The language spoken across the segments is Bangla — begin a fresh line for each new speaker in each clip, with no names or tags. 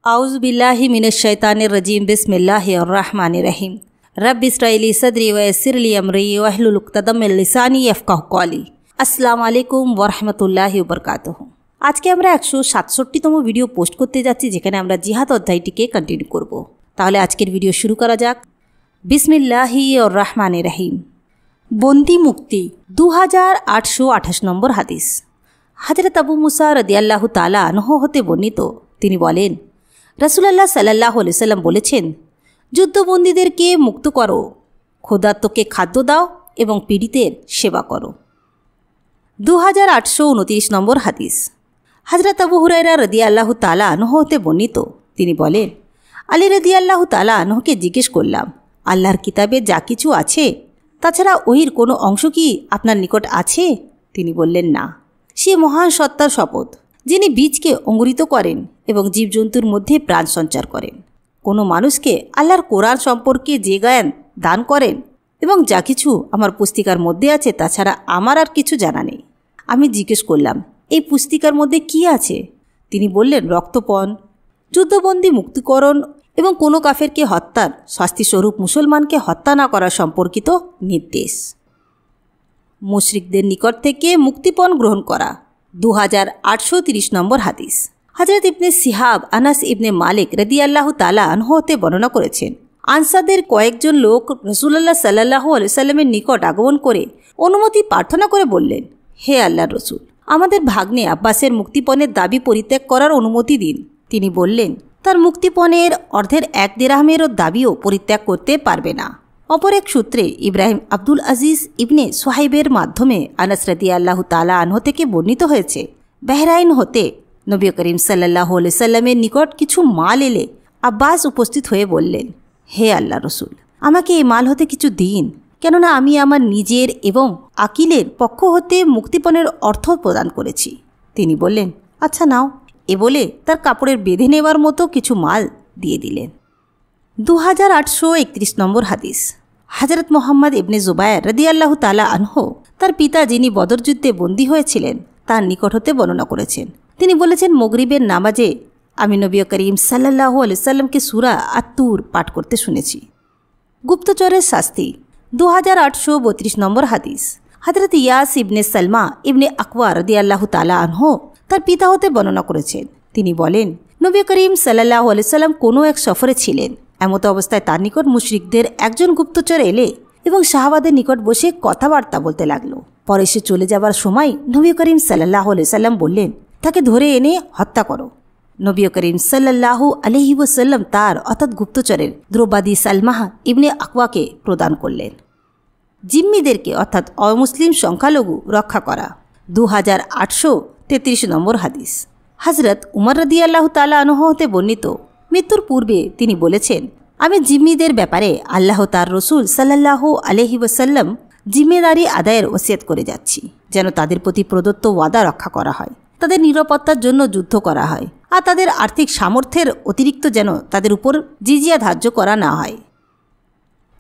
आउज़ु बिल्लाहि मिनश शैतानिर रजीम बिस्मिल्लाहिर रहमानिर रहीम रब्बि इस्राइली सदरी व यस्सिरली अमरी वहलुल उक़्दतम मिन लिसानी यफ़क़हू क़ौली। अस्सलामु आलैकुम व रहमतुल्लाहि व बरकातुहू। আজকে আমরা 167তম ভিডিও পোস্ট করতে যাচ্ছি, যেখানে আমরা জিহাদ অধ্যায়টিকে কন্টিনিউ করব। তাহলে আজকের ভিডিও শুরু করা যাক। বিসমিল্লাহির রহমানির রহিম। বন্দি মুক্তি 2828 নম্বর হাদিস। হযরত আবু মুসা রাদিয়াল্লাহু তাআলা আনহু হতে বর্ণিত, তিনি বলেন, রাসূলুল্লাহ সাল্লাল্লাহু আলাইহি সাল্লাম বলেছেন, যুদ্ধবন্দীদেরকে মুক্ত করো, ক্ষুধার্তকে খাদ্য দাও এবং পীড়িতের সেবা করো। 2829 নম্বর হাদিস। হযরত আবু হুরায়রা রাদিয়াল্লাহু তাআলা আনহু হতে বর্ণিত, তিনি বলেন, আলী রাদিয়াল্লাহু তাআলা আনহুকে জিজ্ঞেস করলাম, আল্লাহর কিতাবে যা কিছু আছে তাছাড়া ওহির কোনো অংশ কি আপনার নিকট আছে? তিনি বললেন, না। সে মহান সত্তার শপথ, যিনি বীজকে অঙ্কুরিত করেন এবং জীবজন্তুর মধ্যে প্রাণ সঞ্চার করেন। কোনো মানুষকে আল্লাহর কোরআন সম্পর্কে যে জ্ঞান দান করেন এবং যা কিছু আমার পুস্তিকার মধ্যে আছে তাছাড়া আমার আর কিছু জানা নেই। আমি জিজ্ঞেস করলাম, এই পুস্তিকার মধ্যে কি আছে? তিনি বললেন, রক্তপণ, যুদ্ধবন্দী মুক্তিকরণ এবং কোনো কাফেরকে হত্যার শাস্তিস্বরূপ মুসলমানকে হত্যা না করা সম্পর্কিত নির্দেশ। মুশরিকদের নিকট থেকে মুক্তিপণ গ্রহণ করা 2830 নম্বর হাদিস। হযরত ইবনে সিহাব আনাস ইবনে মালিক রাদিয়াল্লাহু তাআলা আনহু হতে বর্ণনা করেছেন, আনসারদের কয়েকজন লোক রাসূলুল্লাহ সাল্লাল্লাহু আলাইহি সাল্লামের নিকট আগমন করে অনুমতি প্রার্থনা করে বললেন, হে আল্লাহর রাসূল, আমাদের ভাগ্নে আব্বাসের মুক্তিপণের দাবি পরিত্যাগ করার অনুমতি দিন। তিনি বললেন, তার মুক্তিপণের অর্ধের 1 দিরহামেরও দাবিও পরিত্যাগ করতে পারবে না। অপর এক সূত্রে ইব্রাহিম আব্দুল আজিজ ইবনে সোহাইবের মাধ্যমে আনাস রাদিয়াল্লাহু তাআলা আনহু থেকে বর্ণিত হয়েছে, বাহরাইন হতে নবী করিম সাল্লাল্লাহু আলাইহি সাল্লামের নিকট কিছু মাল এলে আব্বাস উপস্থিত হয়ে বললেন, হে আল্লাহর রাসূল, আমাকে এই মাল হতে কিছু দিন, কেননা আমি আমার নিজের এবং আকিলের পক্ষ হতে মুক্তিপণের অর্থ প্রদান করেছি। তিনি বললেন, আচ্ছা নাও। এ বলে তার কাপড়ের বেঁধে নেওয়ার মতো কিছু মাল দিয়ে দিলেন। 2831 নম্বর হাদিস। হযরত মুহাম্মদ ইবনে জুবায়ের রাদিয়াল্লাহু তাআলা আনহু তার পিতা, যিনি বদর যুদ্ধে বন্দী হয়েছিলেন, তার নিকট হতে বর্ণনা করেছেন। তিনি বলেছেন, মাগরিবের নামাজে আমি নবী করিম সাল্লাল্লাহু আলাইহি সাল্লামকে সূরা আত-তুর পাঠ করতে শুনেছি। গুপ্তচরের শাস্তি 2832 নম্বর হাদিস। হযরত ইয়াস ইবনে সালমা ইবনে আকওয়া রাদিয়াল্লাহু তাআলা আনহু তার পিতা হতে বর্ণনা করেছেন। তিনি বলেন, নবী করিম সাল্লাল্লাহু আলাইহি সাল্লাম কোনো এক সফরে ছিলেন। এমত অবস্থায় তার নিকট মুশরিকদের একজন গুপ্তচর এলে এবং সাহাবাদের নিকট বসে কথাবার্তা বলতে লাগলো। পরে সে চলে যাবার সময় নবী করিম সাল্লাল্লাহু আলাইহি সাল্লাম বললেন, তাকে ধরে এনে হত্যা করো। নবী করিম সাল্লাল্লাহু আলাইহি ওয়াসাল্লাম তার অর্থাৎ গুপ্তচরের দ্রৌপদী সালমাহ ইবনে আকওয়াকে প্রদান করলেন। জিম্মিদেরকে অর্থাৎ অমুসলিম সংখ্যালঘু রক্ষা করা 2833 নম্বর হাদিস। হযরত উমর রাদিয়াল্লাহু তাআলা আনহু হতে বর্ণিত, মৃত্যুর পূর্বে তিনি বলেছেন, আমি জিম্মিদের ব্যাপারে আল্লাহ তার রসুল সাল্লাল্লাহু আলাইহি ওয়াসাল্লাম জিম্মেদারি আদায়ের ওসিয়ত করে যাচ্ছি, যেন তাদের প্রতি প্রদত্ত ওয়াদা রক্ষা করা হয়, তাদের নিরাপত্তার জন্য যুদ্ধ করা হয়, আর তাদের আর্থিক সামর্থ্যের অতিরিক্ত যেন তাদের উপর জিজিয়া ধার্য করা না হয়।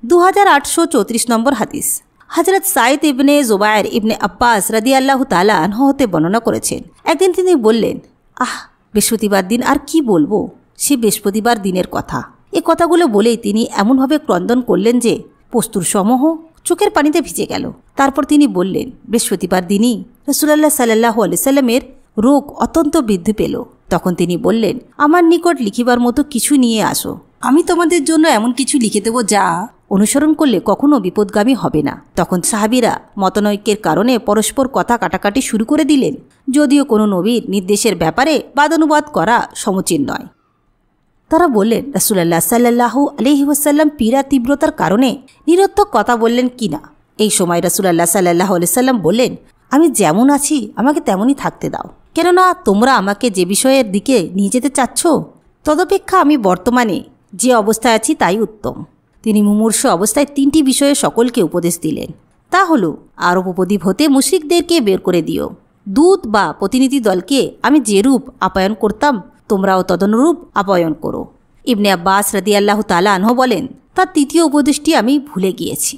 2834 নম্বর হাদিস। হযরত সাইদ ইবনে জুবায়ের ইবনে আব্বাস রাদিয়াল্লাহু তাআলা আনহু হতে বর্ণনা করেছেন, একদিন তিনি বললেন, বৃহস্পতিবার দিন আর কি বলবো, সে বৃহস্পতিবার দিনের কথা। এ কথাগুলো বলেই তিনি এমনভাবে ক্রন্দন করলেন যে পস্তুর সমূহ চোখের পানিতে ভিজে গেল। তারপর তিনি বললেন, বৃহস্পতিবার দিনই রাসূলুল্লাহ সাল্লাল্লাহু আলাইহি সাল্লামের রোগ অত্যন্ত বৃদ্ধি পেল। তখন তিনি বললেন, আমার নিকট লিখিবার মতো কিছু নিয়ে আসো, আমি তোমাদের জন্য এমন কিছু লিখে দেব যা অনুসরণ করলে কখনো বিপদগামী হবে না। তখন সাহাবীরা মতনৈক্যের কারণে পরস্পর কথা কাটাকাটি শুরু করে দিলেন, যদিও কোনো নবীর নির্দেশের ব্যাপারে বাদানুবাদ করা সমীচীন নয়। তারা বললেন, রাসূলুল্লাহ সাল্লাল্লাহু আলাইহি ওয়াসাল্লাম পীড়া তীব্রতার কারণে নিরর্থক কথা বললেন কিনা। এই সময় রাসূলুল্লাহ সাল্লাল্লাহু আলাইহি সাল্লাম বললেন, আমি যেমন আছি আমাকে তেমনই থাকতে দাও, কেননা তোমরা আমাকে যে বিষয়ের দিকে নিয়ে যেতে চাচ্ছ তদপেক্ষা আমি বর্তমানে যে অবস্থায় আছি তাই উত্তম। তিনি মুমূর্ষ অবস্থায় 3টি বিষয়ে সকলকে উপদেশ দিলেন। তা হলো, আরব উপদ্বীপ হতে মুশরিকদেরকে বের করে দিও। দূত বা প্রতিনিধি দলকে আমি যে রূপ আপ্যায়ন করতাম তোমরাও তদনুরূপ আপ্যায়ন করো। ইবনে আব্বাস রাদিয়াল্লাহু তাআলা আনহু বলেন, তার 3য় উপদেশটি আমি ভুলে গিয়েছি।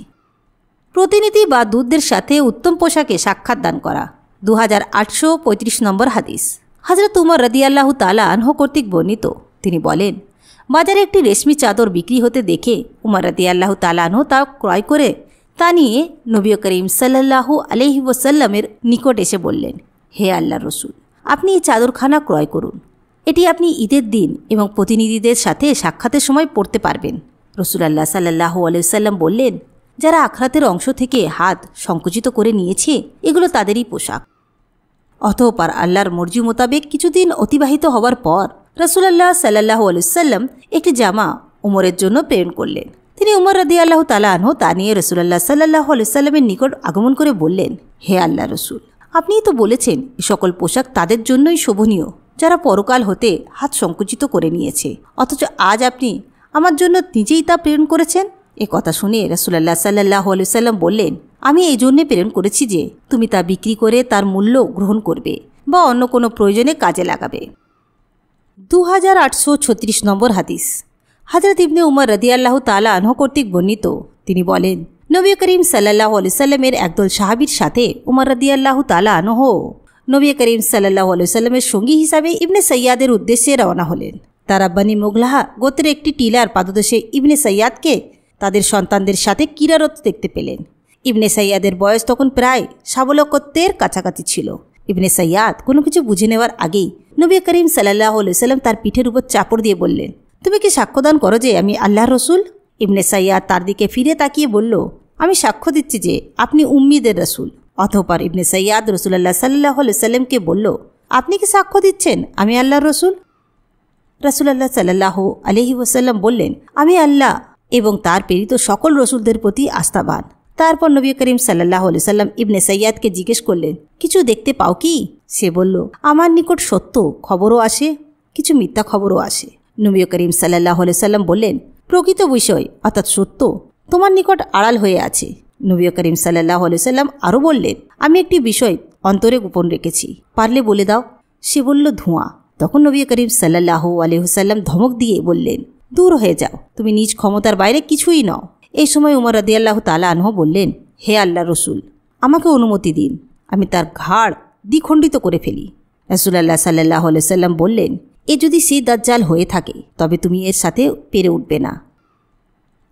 প্রতিনিধি বা দূতদের সাথে উত্তম পোশাকে সাক্ষাৎ দান করা 2835 নম্বর হাদিস। হযরত উমর রাদিয়াল্লাহু তাআলা আনহু কর্তৃক বর্ণিত, তিনি বলেন, বাজারে একটি রেশমি চাদর বিক্রি হতে দেখে উমর রাদিয়াল্লাহু তাআলা আনহু তা ক্রয় করে তা নিয়ে নবী করিম সাল্লাল্লাহু আলাইহি ওয়াসাল্লামের নিকট এসে বললেন, হে আল্লাহর রসুল, আপনি এই চাদরখানা ক্রয় করুন। এটি আপনি ঈদের দিন এবং প্রতিনিধিদের সাথে সাক্ষাতের সময় পরতে পারবেন। রাসূলুল্লাহ সাল্লাল্লাহু আলাইহি ওয়াসাল্লাম বললেন, যারা আখরাতের অংশ থেকে হাত সংকুচিত করে নিয়েছে এগুলো তাদেরই পোশাক। অতঃপর আল্লাহর মর্জি মোতাবেক কিছুদিন অতিবাহিত হওয়ার পর রাসূলুল্লাহ সাল্লাল্লাহু আলাইহি ওয়াসাল্লাম একটি জামা উমরের জন্য প্রেরণ করলেন। তিনি উমর রাদিয়াল্লাহু তাআলা আনহু তা নিয়ে রাসূলুল্লাহ সাল্লাল্লাহু আলাইহি ওয়াসাল্লামের নিকট আগমন করে বললেন, হে আল্লাহর রসুল, আপনিই তো বলেছেন এই সকল পোশাক তাদের জন্যই শোভনীয় যারা পরকাল হতে হাত সংকুচিত করে নিয়েছে, অথচ আজ আপনি আমার জন্য নিজেই তা প্রেরণ করেছেন। এ কথা শুনে রাসূলুল্লাহ সাল্লাল্লাহু আলাইহি ওয়াসাল্লাম বললেন, আমি এই জন্যে প্রেরণ করেছি যে তুমি তা বিক্রি করে তার মূল্য গ্রহণ করবে বা অন্য কোনো প্রয়োজনে কাজে লাগাবে। 2836 নম্বর হাদিস। হযরত ইবনে উমর রাদিয়াল্লাহু তাআলা আনহু কর্তৃক বর্ণিত, তিনি বলেন, নবী করিম সাল্লাল্লাহু আলাইহি ওয়াসাল্লামের একদল সাহাবীর সাথে উমর রাদিয়াল্লাহু তাআলা আনহু নবী করিম সাল্লাল্লাহু আলাইহি ওয়াসাল্লামের সঙ্গী হিসাবে ইবনে সাইয়াদের উদ্দেশ্যে রওনা হলেন। তারা বনি মুগলাহা গোত্রের একটি টিলার পাদদেশে ইবনে সাইয়াদকে তাদের সন্তানদের সাথে ক্রীড়ারত দেখতে পেলেন। ইবনে সাইয়াদের বয়স তখন প্রায় সাবলকত্বের কাছাকাছি ছিল। ইবনে সাইয়াদ কোনো কিছু বুঝে নেওয়ার আগেই নবী করিম সাল্লাল্লাহু আলাইহি ওয়াসাল্লাম তার পিঠের উপর চাপড় দিয়ে বললেন, তুমি কি সাক্ষ্যদান করো যে আমি আল্লাহর রসুল? ইবনে সাইয়াদ তার দিকে ফিরে তাকিয়ে বলল, আমি সাক্ষ্য দিচ্ছি যে আপনি উম্মীদের রসুল। অতঃপর ইবনে সাইয়াদ রাসূলুল্লাহ সাল্লাল্লাহু আলাইহি ওয়াসাল্লামকে বলল, আপনি কি সাক্ষ্য দিচ্ছেন আমি আল্লাহর রসুল? রাসূলুল্লাহ সাল্লাল্লাহু আলাইহি ওয়াসাল্লাম বললেন, আমি আল্লাহ এবং তার প্রেরিত সকল রসুলদের প্রতি আস্থাবান। তারপর নবী করিম সাল্লাল্লাহু আলাইহি ওয়াসাল্লাম ইবনে সাইয়াদকে জিজ্ঞেস করলেন, কিছু দেখতে পাও কি? সে বলল, আমার নিকট সত্য খবরও আসে, কিছু মিথ্যা খবরও আসে। নবী করিম সাল্লাল্লাহু আলাইহি ওয়াসাল্লাম বললেন, প্রকৃত বিষয় অর্থাৎ সত্য তোমার নিকট আড়াল হয়ে আছে। নবী করিম সাল্লাল্লাহু আলাইহি ওয়াসাল্লাম আরও বললেন, আমি একটি বিষয় অন্তরে গোপন রেখেছি, পারলে বলে দাও। সে বলল, ধোঁয়া। তখন নবী করিম সাল্লাল্লাহু আলাইহি ওয়াসাল্লাম ধমক দিয়ে বললেন, দূর হয়ে যাও, তুমি নিজ ক্ষমতার বাইরে কিছুই নও। এই সময় উমর রাদিয়াল্লাহু তাআলা আনহু বললেন, হে আল্লাহর রসুল, আমাকে অনুমতি দিন, আমি তার ঘাড় দ্বিখণ্ডিত করে ফেলি। রাসূলুল্লাহ সাল্লাল্লাহু আলাইহি ওয়াসাল্লাম বললেন, এ যদি সেই দাজ্জাল হয়ে থাকে তবে তুমি এর সাথে পেরে উঠবে না,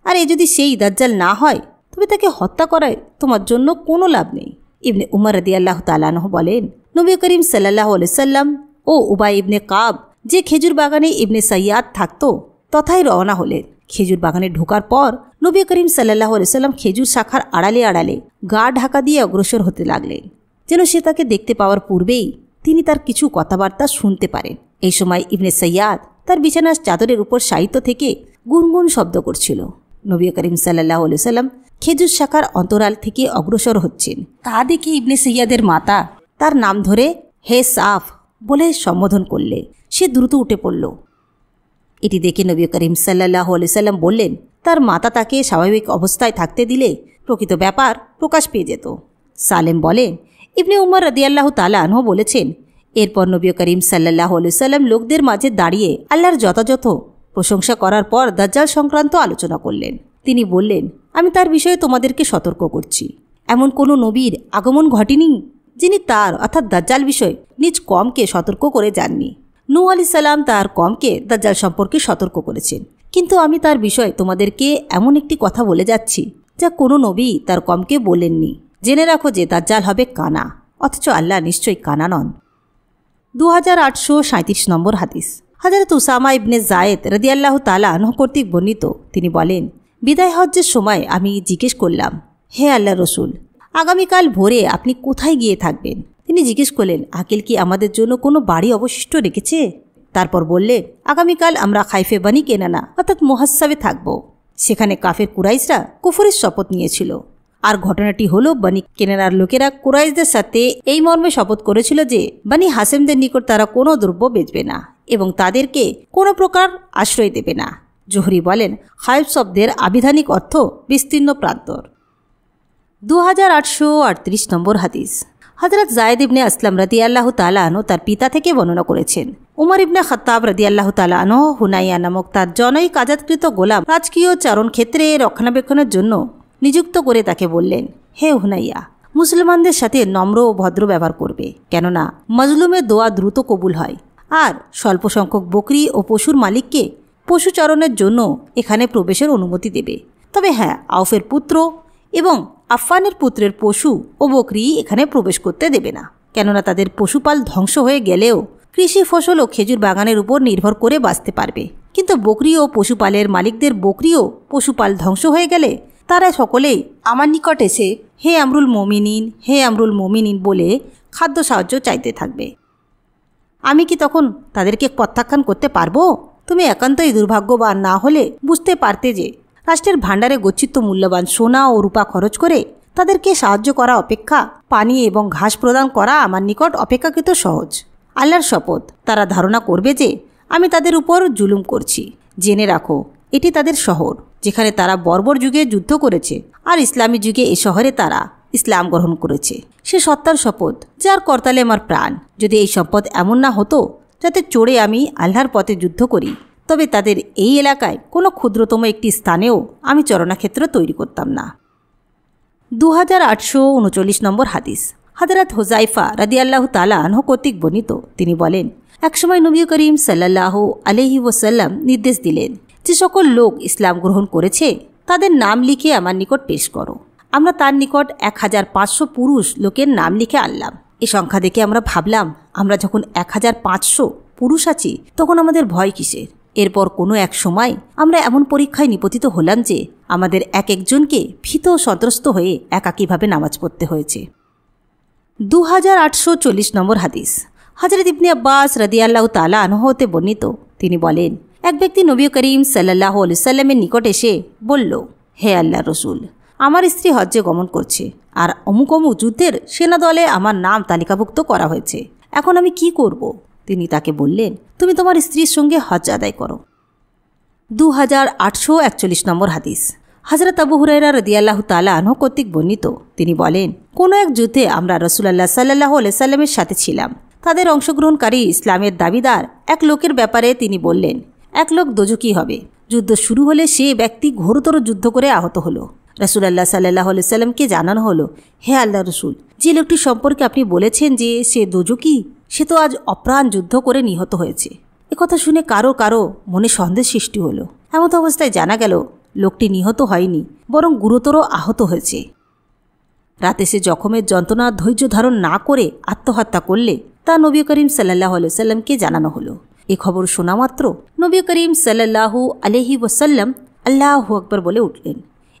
আর এ যদি সেই দাজ্জাল না হয় তবে তাকে হত্যা করায় তোমার জন্য কোনো লাভ নেই। ইবনে উমর রাদিয়াল্লাহু তাআলা আনহু বলেন, নবী করিম সাল্লাল্লাহু আলাইহি ওয়াসাল্লাম ও উবাই ইবনে কাব যে খেজুর বাগানে ইবনে সাইয়াদ থাকতো তথায় রওনা হলেন। খেজুর বাগানে ঢোকার পর নবী করিম সাল্লাল্লাহু আলাইহি ওয়াসাল্লাম খেজুর শাখার আড়ালে আড়ালে গা ঢাকা দিয়ে অগ্রসর হতে লাগলেন, যেন সে তাকে দেখতে পাওয়ার পূর্বেই তিনি তার কিছু কথাবার্তা শুনতে পারেন। এই সময় ইবনে সাইয়াদ তার বিছানার চাদরের উপর শায়িত থেকে গুনগুন শব্দ করছিল। নবী করিম সাল্লাল্লাহু আলাইহি ওয়াসাল্লাম খেজুর শাখার অন্তরাল থেকে অগ্রসর হচ্ছেন। তা দেখে ইবনে সাইয়াদের মাতা তার নাম ধরে হে সাফ বলে সম্বোধন করলে সে দ্রুত উঠে পড়ল। এটি দেখে নবী করিম সাল্লাল্লাহু আলাইহি ওয়াসাল্লাম বললেন, তার মাতা তাকে স্বাভাবিক অবস্থায় থাকতে দিলে প্রকৃত ব্যাপার প্রকাশ পেয়ে যেত। সালেম বলেন, ইবনে উমর রাদিয়াল্লাহু তাআলা আনহু বলেছেন, এরপর নবী করিম সাল্লাল্লাহু আলাইহি ওয়াসাল্লাম লোকদের মাঝে দাঁড়িয়ে আল্লাহর যথাযথ প্রশংসা করার পর দাজ্জাল সংক্রান্ত আলোচনা করলেন। তিনি বললেন, আমি তার বিষয়ে তোমাদেরকে সতর্ক করছি। এমন কোনো নবীর আগমন ঘটেনি যিনি তার অর্থাৎ দাজ্জাল বিষয়ে নিজ কমকে সতর্ক করে যাননি। নূহ আলাইহিস সালাম তার কমকে দাজ্জাল সম্পর্কে সতর্ক করেছেন, কিন্তু আমি তার বিষয়ে তোমাদেরকে এমন একটি কথা বলে যাচ্ছি যা কোনো নবী তার কমকে বলেননি। জেনে রাখো যে দাজ্জাল হবে কানা, অথচ আল্লাহ নিশ্চয়ই কানা নন। 2837 নম্বর হাদিস। হযরত উসামা ইবনে যায়েদ রাদিয়াল্লাহু তাআলা আনহু কর্তৃক বর্ণিত, তিনি বলেন, বিদায় হজ্জের সময় আমি জিজ্ঞেস করলাম, হে আল্লাহর রসুল, আগামীকাল ভোরে আপনি কোথায় গিয়ে থাকবেন? তিনি জিজ্ঞেস করলেন, আকিল কি আমাদের জন্য কোনো বাড়ি অবশিষ্ট রেখেছে? তারপর বললেন, আগামীকাল আমরা খাইফে বানি কেনানা অর্থাৎ মুহাসসাবে থাকব। সেখানে কাফের কুরাইশরা কুফরের শপথ নিয়েছিল। আর ঘটনাটি হলো, বানি কেনানার লোকেরা কুরাইশদের সাথে এই মর্মে শপথ করেছিল যে বানি হাসেমদের নিকট তারা কোনো দ্রব্য বেচবে না এবং তাদেরকে কোনো প্রকার আশ্রয় দেবে না। জোহরি বলেন, খাইফ শব্দের আবিধানিক অর্থ বিস্তীর্ণ প্রান্তর। 2838 নম্বর হাদিস। হযরত যায়েদ ইবনে আসলাম রাদিয়াল্লাহু তাআলা আনহু তার পিতা থেকে বর্ণনা করেছেন, উমর ইবনে খাত্তাব রাদিয়াল্লাহু তাআলা আনহু হুনাইয়া নামক তার জনৈক আজাদকৃত গোলাম রাজকীয় চারণ ক্ষেত্রে রক্ষণাবেক্ষণের জন্য নিযুক্ত করে তাকে বললেন, হে হুনাইয়া, মুসলমানদের সাথে নম্র ও ভদ্র ব্যবহার করবে, কেননা মজলুমের দোয়া দ্রুত কবুল হয় আর স্বল্প সংখ্যক বকরি ও পশুর মালিককে পশুচারণের জন্য এখানে প্রবেশের অনুমতি দেবে। তবে হ্যাঁ, আউফের পুত্র এবং আফফানের পুত্রের পশু ও বকরি এখানে প্রবেশ করতে দেবে না, কেননা তাদের পশুপাল ধ্বংস হয়ে গেলেও কৃষি ফসল ও খেজুর বাগানের উপর নির্ভর করে বাঁচতে পারবে। কিন্তু বকরি ও পশুপালের মালিকদের বকরি ও পশুপাল ধ্বংস হয়ে গেলে তারা সকলেই আমার নিকট এসে হে আমরুল মোমিনিন, হে আমরুল মোমিনিন বলে খাদ্য সাহায্য চাইতে থাকবে। আমি কি তখন তাদেরকে প্রত্যাখ্যান করতে পারবো? তুমি একান্তই দুর্ভাগ্যবান না হলে বুঝতে পারতে যে রাষ্ট্রের ভাণ্ডারে গচ্ছিত মূল্যবান সোনা ও রূপা খরচ করে তাদেরকে সাহায্য করা অপেক্ষা পানি এবং ঘাস প্রদান করা আমার নিকট অপেক্ষাকৃত সহজ। আল্লাহর শপথ, তারা ধারণা করবে যে আমি তাদের উপর জুলুম করছি। জেনে রাখো, এটি তাদের শহর যেখানে তারা বর্বর যুগে যুদ্ধ করেছে, আর ইসলামী যুগে এ শহরে তারা ইসলাম গ্রহণ করেছে। সে সত্তার শপথ যার করতালে আমার প্রাণ, যদি এই সম্পদ এমন না হতো যাতে চড়ে আমি আল্লাহর পথে যুদ্ধ করি, তবে তাদের এই এলাকায় কোনো ক্ষুদ্রতম একটি স্থানেও আমি চরণাক্ষেত্র তৈরি করতাম না। 2839 নম্বর হাদিস। হযরত হুযায়ফা রাদিয়াল্লাহু তাআলা আনহু কর্তৃক বর্ণিত, তিনি বলেন, একসময় নবী করিম সাল্লাল্লাহু আলাইহি ওয়াসাল্লাম নির্দেশ দিলেন, যে সকল লোক ইসলাম গ্রহণ করেছে তাদের নাম লিখে আমার নিকট পেশ করো। আমরা তার নিকট 1500 পুরুষ লোকের নাম লিখে আনলাম। এই সংখ্যা দেখে আমরা ভাবলাম, আমরা যখন 1500 পুরুষ আছি তখন আমাদের ভয় কিসের? এরপর কোনো এক সময় আমরা এমন পরীক্ষায় নিপতিত হলাম যে আমাদের এক একজনকে ভীত ও সন্ত্রস্ত হয়ে একাকীভাবে নামাজ পড়তে হয়েছে। 2840 নম্বর হাদিস। হযরত ইবনে আব্বাস রাদিয়াল্লাহু তাআলা আনহু হতে বর্ণিত, তিনি বলেন, এক ব্যক্তি নবী করিম সাল্লাল্লাহু আলাইহি সাল্লামের নিকট এসে বলল, হে আল্লাহর রাসূল, আমার স্ত্রী হজ্জে গমন করছে আর অমুক অমুক যুদ্ধের সেনাদলে আমার নাম তালিকাভুক্ত করা হয়েছে। এখন আমি কি করব? তিনি তাকে বললেন, তুমি তোমার স্ত্রীর সঙ্গে হজ্জ আদায় করো। 2841 নম্বর হাদিস। হযরত আবু হুরায়রা রাদিয়াল্লাহু তাআলা আনহু কর্তৃক বর্ণিত, তিনি বলেন, কোনো এক যুদ্ধে আমরা রাসূলুল্লাহ সাল্লাল্লাহু আলাইহি সাল্লামের সাথে ছিলাম। তাদের অংশগ্রহণকারী ইসলামের দাবিদার এক লোকের ব্যাপারে তিনি বললেন, এক লোক দোজখী হবে। যুদ্ধ শুরু হলে সে ব্যক্তি ঘোরতর যুদ্ধ করে আহত হলো। রাসূলুল্লাহ সাল্লাল্লাহু আলাইহি সাল্লামকে জানানো হলো, হে আল্লাহর রাসূল, যে লোকটি সম্পর্কে আপনি বলেছেন যে সে দোজখী, সে তো আজ অপ্রাণ যুদ্ধ করে নিহত হয়েছে। একথা শুনে কারো কারো মনে সন্দেহ সৃষ্টি হলো। এমত অবস্থায় জানা গেল লোকটি নিহত হয়নি, বরং গুরুতর আহত হয়েছে। রাতে সে জখমের যন্ত্রণা ধৈর্য ধারণ না করে আত্মহত্যা করলে তা নবী করিম সাল্লাল্লাহু আলাইহি সাল্লামকে জানানো হলো। এ খবর শোনা মাত্র নবী করিম সাল্লাল্লাহু আলাইহি ওয়াসাল্লাম আল্লাহু আকবার বলে উঠলেন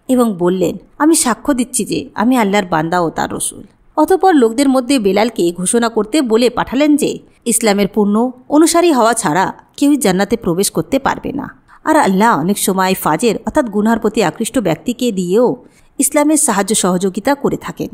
এবং বললেন, আমি সাক্ষ্য দিচ্ছি যে আমি আল্লাহর বান্দা ও তার রসুল। অতঃপর লোকদের মধ্যে বেলালকে ঘোষণা করতে বলে পাঠালেন যে ইসলামের পূর্ণ অনুসারী হওয়া ছাড়া কেউই জান্নাতে প্রবেশ করতে পারবে না। আর আল্লাহ অনেক সময় ফাজের অর্থাৎ গুনার প্রতি আকৃষ্ট ব্যক্তিকে দিয়েও ইসলামের সাহায্য সহযোগিতা করে থাকেন।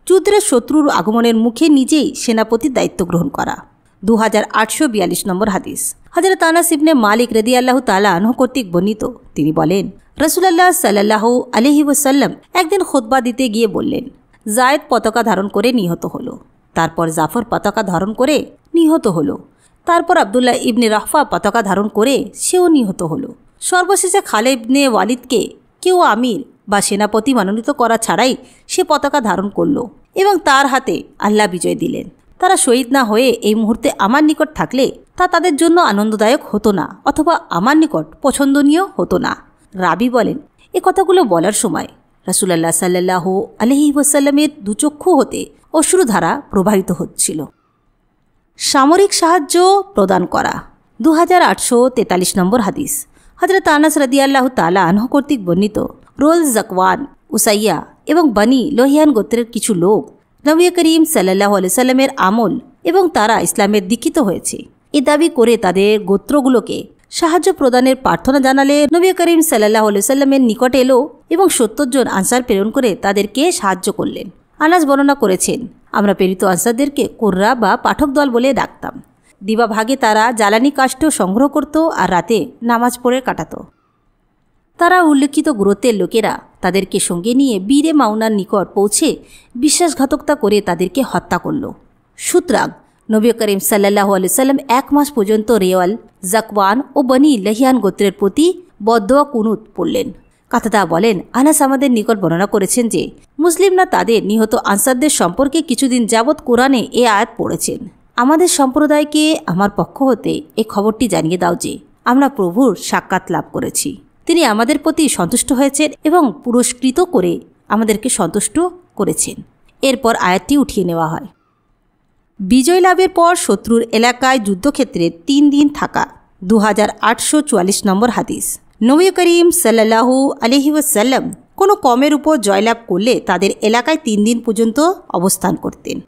যুদ্ধের শত্রুর আগমনের মুখে নিজেই সেনাপতির দায়িত্ব গ্রহণ করা। 2842 নম্বর হাদিস। হযরত আনাস ইবনে মালিক রাদিয়াল্লাহু তাআলা আনহু কর্তৃক বর্ণিত, তিনি বলেন, রাসূলুল্লাহ সাল্লাল্লাহু আলাইহি ওয়াসাল্লাম একদিন খুতবা দিতে গিয়ে বললেন, যায়েদ পতাকা ধারণ করে নিহত হলো। তারপর জাফর পতাকা ধারণ করে নিহত হলো। তারপর আব্দুল্লাহ ইবনে রাহফা পতাকা ধারণ করে সেও নিহত হলো। সর্বশেষে খালিদ ইবনে ওয়ালিদকে কেউ আমির বা সেনাপতি মনোনীত করা ছাড়াই সে পতাকা ধারণ করল এবং তার হাতে আল্লাহ বিজয় দিলেন। তারা শহীদ না হয়ে এই মুহূর্তে আমার নিকট থাকলে তা তাদের জন্য আনন্দদায়ক হতো না, অথবা আমার নিকট পছন্দনীয় হতো না। রাবি বলেন, এ কথাগুলো বলার সময় রাসূলুল্লাহ সাল্লাল্লাহু আলাইহি ওয়াসাল্লামের দুচক্ষু হতে অশ্রুধারা প্রবাহিত হচ্ছিল। সামরিক সাহায্য প্রদান করা। 2843 নম্বর হাদিস। হযরত আনাস রাদিয়াল্লাহু তাআলা আনহু কর্তৃক বর্ণিত, রোল জাকওয়ান, উসাইয়া এবং বনি লোহিয়ান গোত্রের কিছু লোক নবী করিম সাল্লাল্লাহু আলাইহি সাল্লামের আমল এবং তারা ইসলামের দীক্ষিত হয়েছে এ দাবি করে তাদের গোত্রগুলোকে সাহায্য প্রদানের প্রার্থনা জানালে নবী করিম সাল্লাল্লাহু আলাইহি সাল্লামের নিকট এলো এবং 70 জন আনসার প্রেরণ করে তাদেরকে সাহায্য করলেন। আনাস বর্ণনা করেছেন, আমরা প্রেরিত আনসারদেরকে কুররা বা পাঠক দল বলে ডাকতাম। দিবা ভাগে তারা জ্বালানি কাষ্ঠ সংগ্রহ করত আর রাতে নামাজ পড়ে কাটাত। তারা উল্লেখিত গোত্রের লোকেরা তাদেরকে সঙ্গে নিয়ে বীরে মাউনার নিকট পৌঁছে বিশ্বাসঘাতকতা করে তাদেরকে হত্যা করল। সুতরাং নবী করিম সাল্লাল্লাহু আলাইহি সাল্লাম 1 মাস পর্যন্ত রেওয়াল, জাকওয়ান ও বনি লহিয়ান গোত্রের প্রতি বদদোয়া কুনুত পড়লেন। কাতাদা বলেন, আনাস আমাদের নিকট বর্ণনা করেছেন যে মুসলিমরা তাদের নিহত আনসারদের সম্পর্কে কিছুদিন যাবৎ কোরআনে এ আয়াত পড়েছেন। আমাদের সম্প্রদায়কে আমার পক্ষ হতে এই খবরটি জানিয়ে দাও যে আমরা প্রভুর সাক্ষাৎ লাভ করেছি। তিনি আমাদের প্রতি সন্তুষ্ট হয়েছেন এবং পুরস্কৃত করে আমাদেরকে সন্তুষ্ট করেছেন। এরপর আয়াতটি উঠিয়ে নেওয়া হয়। বিজয় লাভের পর শত্রুর এলাকায় যুদ্ধক্ষেত্রে 3 দিন থাকা 2844 নম্বর হাদিস। নবী করিম সাল্লাল্লাহু আলাইহি ওয়াসাল্লাম কোনো কমের উপর জয়লাভ করলে তাদের এলাকায় 3 দিন পর্যন্ত অবস্থান করতেন।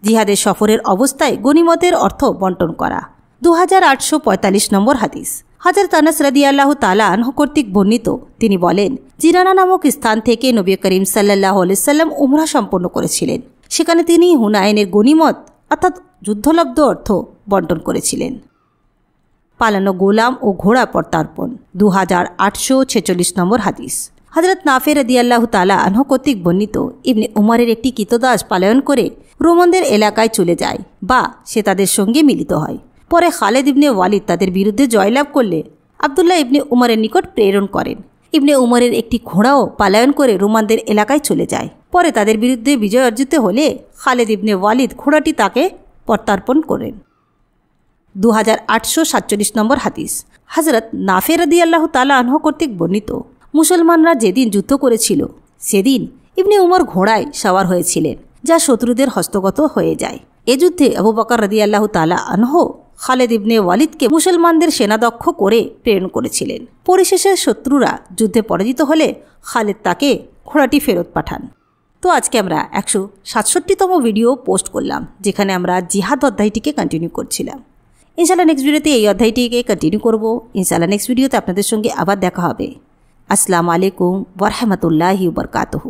জিহাদের সফরের অবস্থায় গনিমতের অর্থ বন্টন করা। 2845 নম্বর হাদিস। হযরত আনাস রাদিয়াল্লাহু তাআলা আনহু কর্তৃক বর্ণিত, তিনি বলেন, জিরানা নামক স্থান থেকে নবী করিম সাল্লাল্লাহু আলাইহি ওয়াসাল্লাম উমরা সম্পন্ন করেছিলেন। সেখানে তিনি হুনাইনের গনিমত অর্থাৎ যুদ্ধলব্ধ অর্থ বন্টন করেছিলেন। পালানো গোলাম ও ঘোড়া প্রত্যার্পণ। 2846 নম্বর হাদিস। হযরত নাফে রাদিয়াল্লাহু তাআলা আনহু কর্তৃক বর্ণিত, ইবনে উমরের একটি কৃতদাস পালায়ন করে রোমানদের এলাকায় চলে যায় বা সে তাদের সঙ্গে মিলিত হয়। পরে খালেদ ইবনে ওয়ালিদ তাদের বিরুদ্ধে জয়লাভ করলে আবদুল্লাহ ইবনে উমরের নিকট প্রেরণ করেন। ইবনে উমরের একটি ঘোড়াও পালায়ন করে রোমানদের এলাকায় চলে যায়। পরে তাদের বিরুদ্ধে বিজয় অর্জিত হলে খালেদ ইবনে ওয়ালিদ ঘোড়াটি তাকে প্রত্যার্পণ করেন। 2847 নম্বর হাদিস। হযরত নাফে রাদিয়াল্লাহু তাআলা আনহু কর্তৃক বর্ণিত, মুসলমানরা যেদিন যুদ্ধ করেছিল সেদিন ইবনে উমর ঘোড়ায় সওয়ার হয়েছিলেন, যা শত্রুদের হস্তগত হয়ে যায়। এ যুদ্ধে আবু বকর রাদিয়াল্লাহু তাআলা আনহু খালেদ ইবনে ওয়ালিদকে মুসলমানদের সেনাধ্যক্ষ করে প্রেরণ করেছিলেন। পরিশেষে শত্রুরা যুদ্ধে পরাজিত হলে খালেদ তাকে ঘোড়াটি ফেরত পাঠান। তো আজকে আমরা 167তম ভিডিও পোস্ট করলাম, যেখানে আমরা জিহাদ অধ্যায়টিকে কন্টিনিউ করছিলাম। ইনশাআল্লাহ নেক্সট ভিডিওতে এই অধ্যায়টিকে কন্টিনিউ করব। ইনশাআল্লাহ নেক্সট ভিডিওতে আপনাদের সঙ্গে আবার দেখা হবে। আসসালামু আলাইকুম ওয়া রাহমাতুল্লাহি ওয়া বারাকাতুহু।